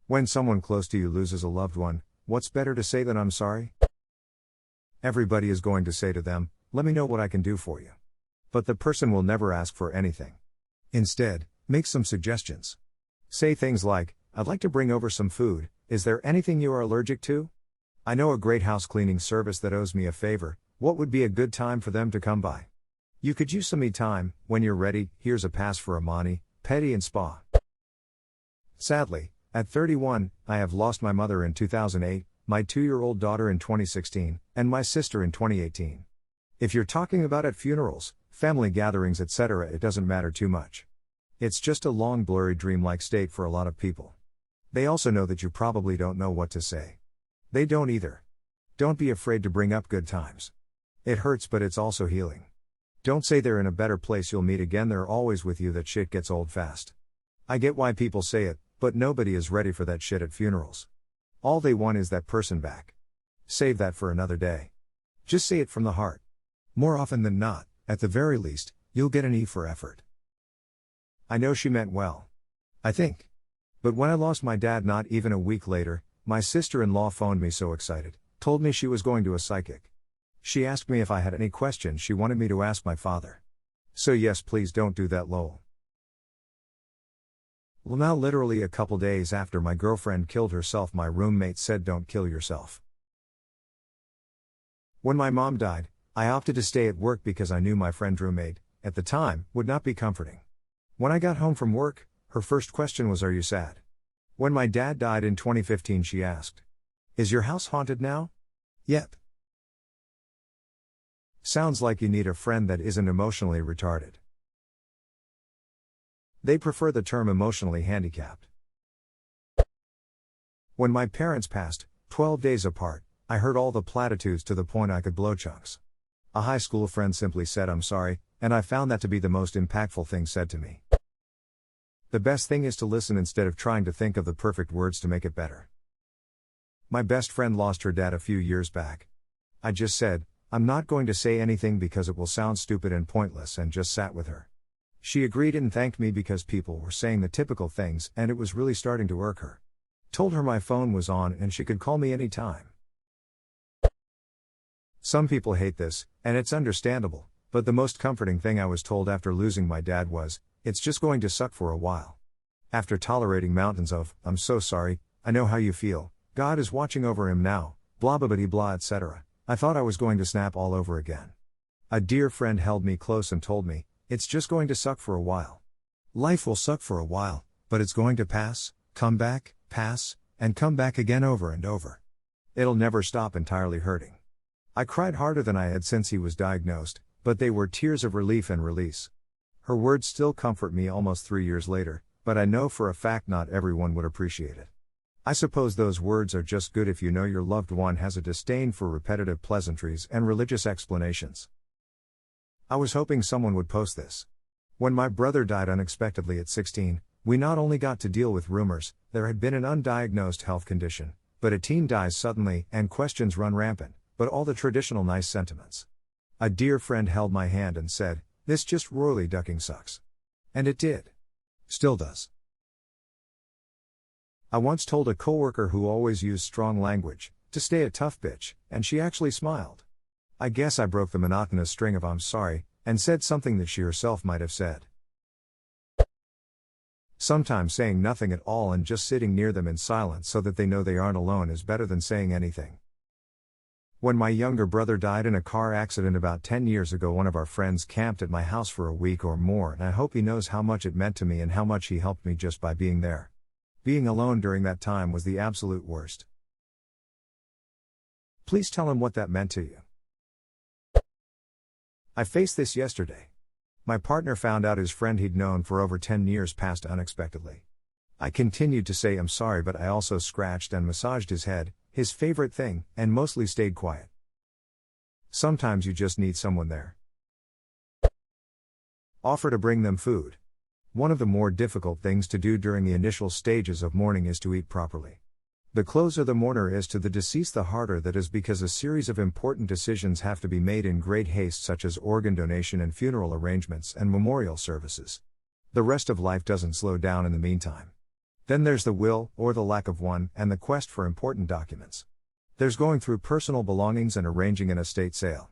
When someone close to you loses a loved one, what's better to say than I'm sorry? Everybody is going to say to them, let me know what I can do for you. But the person will never ask for anything. Instead, make some suggestions. Say things like, I'd like to bring over some food, is there anything you are allergic to? I know a great house cleaning service that owes me a favor, what would be a good time for them to come by? You could use some me time, when you're ready, here's a pass for a mani, pedi and spa. Sadly, at 31, I have lost my mother in 2008, my 2-year-old daughter in 2016, and my sister in 2018. If you're talking about at funerals, family gatherings etc., it doesn't matter too much. It's just a long blurry dreamlike state for a lot of people. They also know that you probably don't know what to say. They don't either. Don't be afraid to bring up good times. It hurts but it's also healing. Don't say they're in a better place you'll meet again, they're always with you, that shit gets old fast. I get why people say it, but nobody is ready for that shit at funerals. All they want is that person back. Save that for another day. Just say it from the heart. More often than not, at the very least, you'll get an E for effort. I know she meant well. I think. But when I lost my dad not even a week later, my sister-in-law phoned me so excited, told me she was going to a psychic. She asked me if I had any questions she wanted me to ask my father. So yes, please don't do that, lol. Well, now literally a couple days after my girlfriend killed herself, my roommate said don't kill yourself. When my mom died, I opted to stay at work because I knew my friend roommate, at the time, would not be comforting. When I got home from work, her first question was, are you sad? When my dad died in 2015 she asked, is your house haunted now? Yep. Sounds like you need a friend that isn't emotionally retarded. They prefer the term emotionally handicapped. When my parents passed, 12 days apart, I heard all the platitudes to the point I could blow chunks. A high school friend simply said I'm sorry, and I found that to be the most impactful thing said to me. The best thing is to listen instead of trying to think of the perfect words to make it better. My best friend lost her dad a few years back. I just said, I'm not going to say anything because it will sound stupid and pointless, and just sat with her. She agreed and thanked me because people were saying the typical things and it was really starting to irk her. Told her my phone was on and she could call me anytime. Some people hate this, and it's understandable, but the most comforting thing I was told after losing my dad was, it's just going to suck for a while. After tolerating mountains of, I'm so sorry, I know how you feel, God is watching over him now, blah blah blah blah etc., I thought I was going to snap all over again. A dear friend held me close and told me, it's just going to suck for a while. Life will suck for a while, but it's going to pass, come back, pass, and come back again over and over. It'll never stop entirely hurting. I cried harder than I had since he was diagnosed, but they were tears of relief and release. Her words still comfort me almost 3 years later, but I know for a fact not everyone would appreciate it. I suppose those words are just good if you know your loved one has a disdain for repetitive pleasantries and religious explanations. I was hoping someone would post this. When my brother died unexpectedly at 16, we not only got to deal with rumors, there had been an undiagnosed health condition, but a teen dies suddenly and questions run rampant, but all the traditional nice sentiments. A dear friend held my hand and said, this just royally ducking sucks. And it did. Still does. I once told a coworker who always used strong language, to stay a tough bitch, and she actually smiled. I guess I broke the monotonous string of I'm sorry, and said something that she herself might have said. Sometimes saying nothing at all and just sitting near them in silence so that they know they aren't alone is better than saying anything. When my younger brother died in a car accident about 10 years ago, one of our friends camped at my house for a week or more, and I hope he knows how much it meant to me and how much he helped me just by being there. Being alone during that time was the absolute worst. Please tell him what that meant to you. I faced this yesterday. My partner found out his friend he'd known for over 10 years passed unexpectedly. I continued to say I'm sorry, but I also scratched and massaged his head, his favorite thing, and mostly stayed quiet. Sometimes you just need someone there. Offer to bring them food. One of the more difficult things to do during the initial stages of mourning is to eat properly. The closer the mourner is to the deceased, the harder that is, because a series of important decisions have to be made in great haste, such as organ donation and funeral arrangements and memorial services. The rest of life doesn't slow down in the meantime. Then there's the will, or the lack of one, and the quest for important documents. There's going through personal belongings and arranging an estate sale.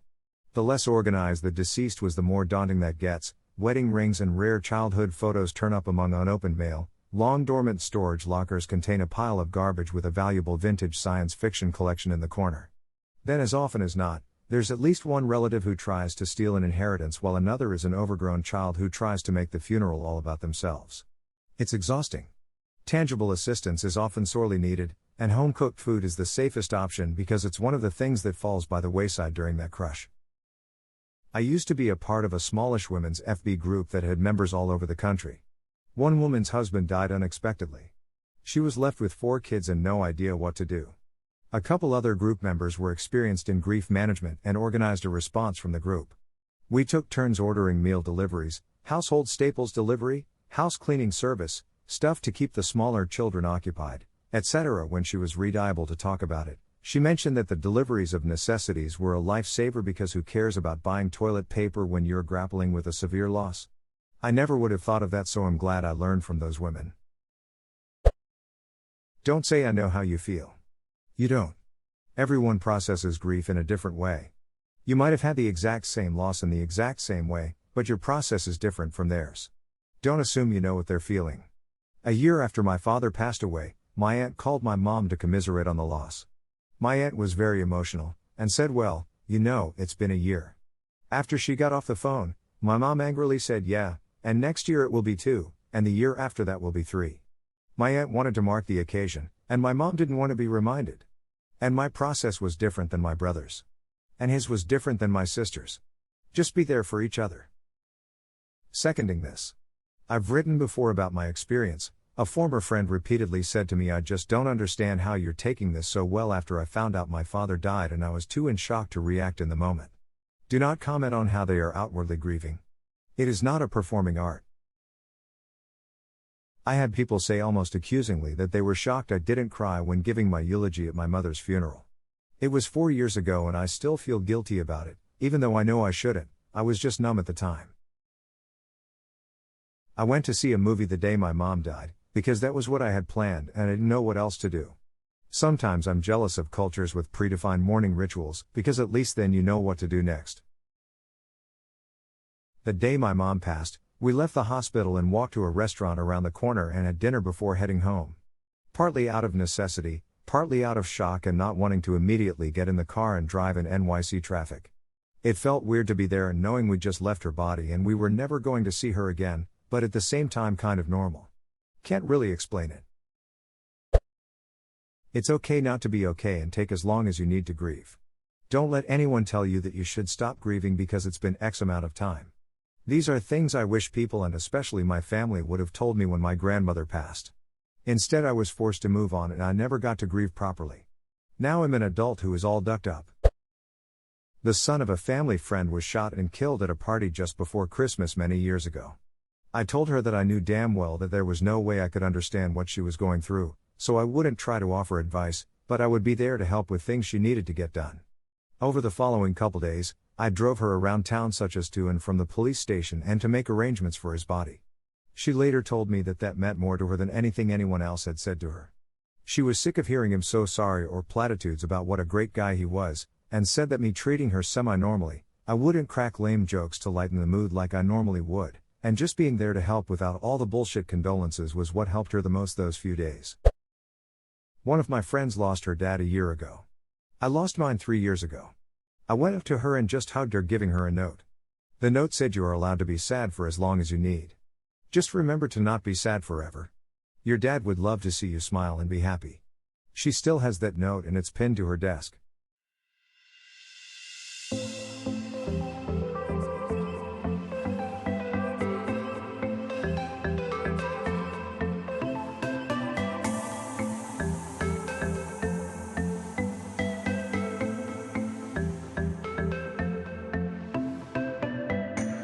The less organized the deceased was, the more daunting that gets. Wedding rings and rare childhood photos turn up among unopened mail. Long dormant storage lockers contain a pile of garbage with a valuable vintage science fiction collection in the corner. Then, as often as not, there's at least one relative who tries to steal an inheritance, while another is an overgrown child who tries to make the funeral all about themselves. It's exhausting. Tangible assistance is often sorely needed, and home-cooked food is the safest option because it's one of the things that falls by the wayside during that crush. I used to be a part of a smallish women's FB group that had members all over the country. One woman's husband died unexpectedly. She was left with 4 kids and no idea what to do. A couple other group members were experienced in grief management and organized a response from the group. We took turns ordering meal deliveries, household staples delivery, house cleaning service, stuff to keep the smaller children occupied, etc. When she was able to talk about it, she mentioned that the deliveries of necessities were a lifesaver because who cares about buying toilet paper when you're grappling with a severe loss? I never would have thought of that, so I'm glad I learned from those women. Don't say I know how you feel. You don't. Everyone processes grief in a different way. You might have had the exact same loss in the exact same way, but your process is different from theirs. Don't assume you know what they're feeling. A year after my father passed away, my aunt called my mom to commiserate on the loss. My aunt was very emotional, and said, "Well, you know, it's been a year." After she got off the phone, my mom angrily said, "Yeah, and next year it will be 2, and the year after that will be 3. My aunt wanted to mark the occasion, and my mom didn't want to be reminded. And my process was different than my brother's. And his was different than my sister's. Just be there for each other. Seconding this. I've written before about my experience. A former friend repeatedly said to me, "I just don't understand how you're taking this so well after I found out my father died and I was too in shock to react in the moment." Do not comment on how they are outwardly grieving. It is not a performing art. I had people say almost accusingly that they were shocked I didn't cry when giving my eulogy at my mother's funeral. It was 4 years ago and I still feel guilty about it, even though I know I shouldn't. I was just numb at the time. I went to see a movie the day my mom died, because that was what I had planned and I didn't know what else to do. Sometimes I'm jealous of cultures with predefined mourning rituals, because at least then you know what to do next. The day my mom passed, we left the hospital and walked to a restaurant around the corner and had dinner before heading home. Partly out of necessity, partly out of shock and not wanting to immediately get in the car and drive in NYC traffic. It felt weird to be there and knowing we just left her body and we were never going to see her again, but at the same time kind of normal. Can't really explain it. It's okay not to be okay and take as long as you need to grieve. Don't let anyone tell you that you should stop grieving because it's been X amount of time. These are things I wish people and especially my family would have told me when my grandmother passed. Instead, I was forced to move on and I never got to grieve properly. Now I'm an adult who is all ducked up. The son of a family friend was shot and killed at a party just before Christmas many years ago. I told her that I knew damn well that there was no way I could understand what she was going through, so I wouldn't try to offer advice, but I would be there to help with things she needed to get done. Over the following couple days, I drove her around town, such as to and from the police station and to make arrangements for his body. She later told me that meant more to her than anything anyone else had said to her. She was sick of hearing him so sorry or platitudes about what a great guy he was, and said that me treating her semi-normally, I wouldn't crack lame jokes to lighten the mood like I normally would, and just being there to help without all the bullshit condolences was what helped her the most those few days. One of my friends lost her dad a year ago. I lost mine 3 years ago. I went up to her and just hugged her, giving her a note. The note said, "You are allowed to be sad for as long as you need. Just remember to not be sad forever. Your dad would love to see you smile and be happy." She still has that note and it's pinned to her desk.